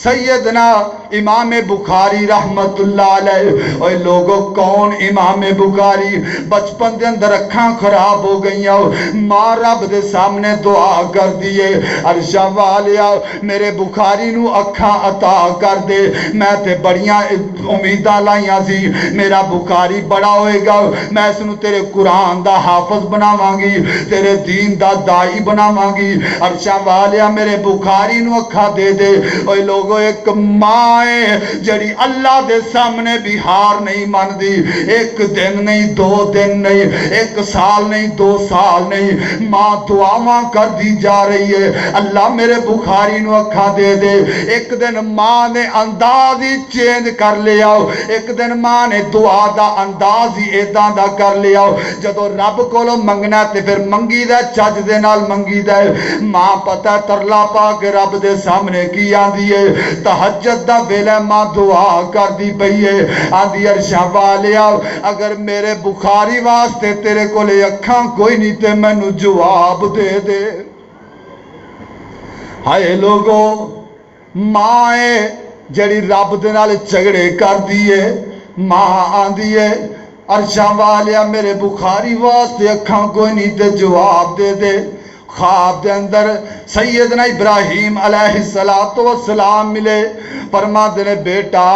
سیدنا امام بخاری رحمت اللہ علیہ. اوے لوگو کون امام بخاری؟ بچپن دے اندر اکھاں خراب ہو گئیاں، ماں رب دے سامنے دعا کر دیے، عرشاں والیا میرے بخاری نو اکھاں عطا کر دے، میں تے بڑیاں امیداں لائیاں سی میرا بخاری بڑا ہوئے گا، میں اس نو تیرے قرآن دا حافظ بناواں گی، تیرے دین دا دائی بناواں گی. عرشاں والیا میرے بخاری نو اکھاں دے دے. اوے لوگو ایک ماں ہے جڑی اللہ دے سامنے بھی ہار نہیں مان دی، ایک دن نہیں، 2 دن نہیں، 1 سال نہیں، 2 سال نہیں، ماں دعاواں کر دی جا رہی ہے اللہ میرے بخاری نو اکھاں دے دے. ایک دن ماں نے انداز ہی چینج کر لیا، ایک دن ماں نے دعا دا انداز ہی ایداں دا کر لیا، جدو رب کولو منگنا تے پھر منگی دا چج دے نال منگی دا. ماں پتہ ترلا پا کے رب دے سامنے کی آندی ہے، تہجد دا ویلے ماں دعا کر دی پئی ہے، آندی عرشاں والیا اگر میرے بخاری واسطے تیرے کولے اکھاں کوئی نہیں تے مینوں جواب دے دے. ہائے لوگو ماں ہے جڑی رب دے نال جھگڑے کر دیے، ماں آندی ہے عرشاں والیا میرے بخاری واسطے اکھاں کوئی نہیں تے جواب دے دے. خواب دے اندر سیدنا ابراہیم علیہ السلام ملے، فرما دے بیٹا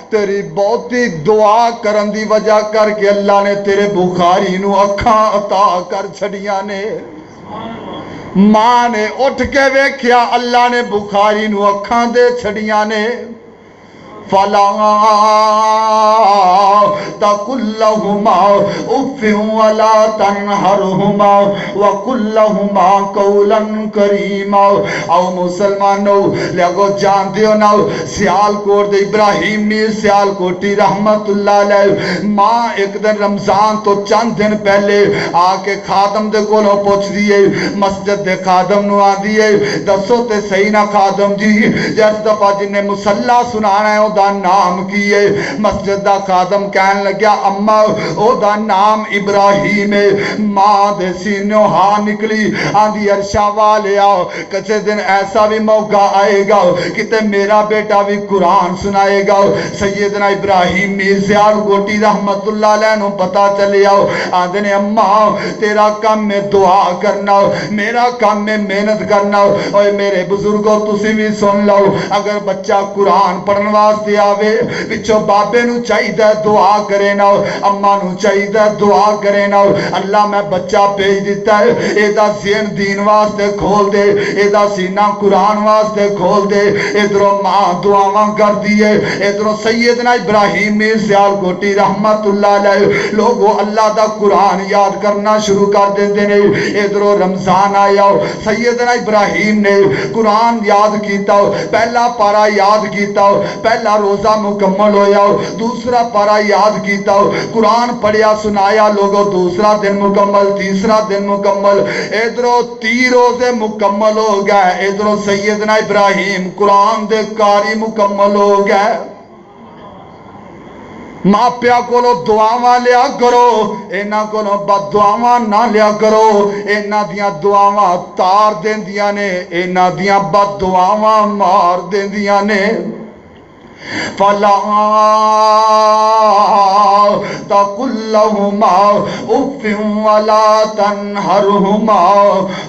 تیری بہتی دعا کرن دی وجہ کر کے اللہ نے تیرے بخاری نو اکھاں عطا کر چھڑیاں نے. ماں نے اٹھ کے ویکھیا اللہ نے بخاری نو اکھاں دے چھڑیاں نے. فَلَا تَقُلْ لَهُمَا اُفٍّ وَلَا تَنْهَرْهُمَا وَقُلْ لَهُمَا قَوْلًا كَرِيمًا. او مسلمانوں لگو جان دیو نا سیال کوٹ دے ابراہیم میر سیال کوٹی رحمت اللہ علیہ ماں ایک دن رمضان تو چند دن پہلے آکے خادم دے کولوں پوچھ دیئے، مسجد دے خادم نو آ دیئے دسو تے صحیح نہ خادم جی جس دفعہ جنہیں مسلح سنانا ہے دا نام کیے. مسجد دا خادم کہن لگیا اما او دا نام ابراہیم ہے. ماں دے سینوں ہاں نکلی آندھی عرشاں والیا کچھ دن ایسا بھی موقع آئے گا کہ میرا بیٹا بھی قرآن سنائے گا. سیدنا ابراہیم میر سیال کوٹی رحمت اللہ علیہ نو پتا چلے آؤ آندھنے اما تیرا کام میں دعا کرنا، میرا کام میں محنت کرنا. اور میرے بزرگوں تسی بھی سن لو اگر بچہ قرآن پڑھن واسطے آوے پچھو بابے نو چاہیدہ دعا کرے نا، اماں نو چاہیدہ دعا کرے نا اللہ میں بچہ بھیج دیتا ہے ایدہ ذہن دین واسطے کھول دے، ایدہ سینہ قرآن واسطے کھول دے. ادھروں ماں دعاواں کر دیئے، ادھروں سیدنا ابراہیم میر سیال کوٹی رحمت اللہ علیہ لوگو اللہ دا قرآن یاد کرنا شروع کر دیندے نے. ادھروں رمضان آیا سیدنا ابراہیم نے قرآن یاد کیتا، پہلا پارا یاد کیتا، پہلا روزہ مکمل ہویا، دوسرا پارا یاد کیتا، قرآن پڑھیا سنایا لوگو، دوسرا دن مکمل، تیسرا دن مکمل. ادھروں 30 روزے مکمل ہو گئے، ادھروں سیدنا ابراہیم قرآن دے کاری مکمل ہو گئے. ماں پیا کولو دعاواں لیا کرو، اینا کولو بد دعاواں نہ لیا کرو، اینا دیاں دعاواں تار دین دیاں نے، اینا دیاں بد دعاواں مار دین دیاں نے. فَلَا تَقُلْ لَهُمَا اُفٍّ وَلَا تَنْهَرْهُمَا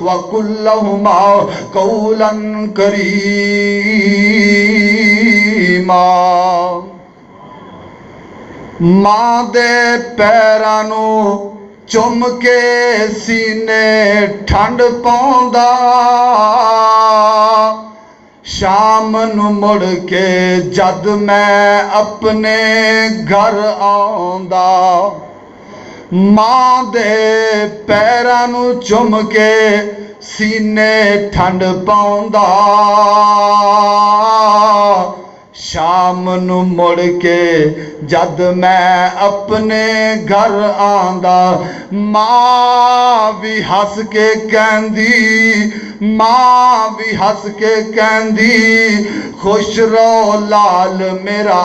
وَقُلْ لَهُمَا قَوْلًا كَرِيمًا. ماں دے پیرانو چم کے سینے ٹھنڈ پوندا، شام نو مڑ کے جد میں اپنے گھر آندا. ماں دے پیرانو چم کے سینے ٹھنڈ پوندا، شام نو مڑ کے جد میں اپنے گھر آندا. ماں بھی ہس کے کہندی، ماں بھی ہس کے کہندی خوش رو لال میرا.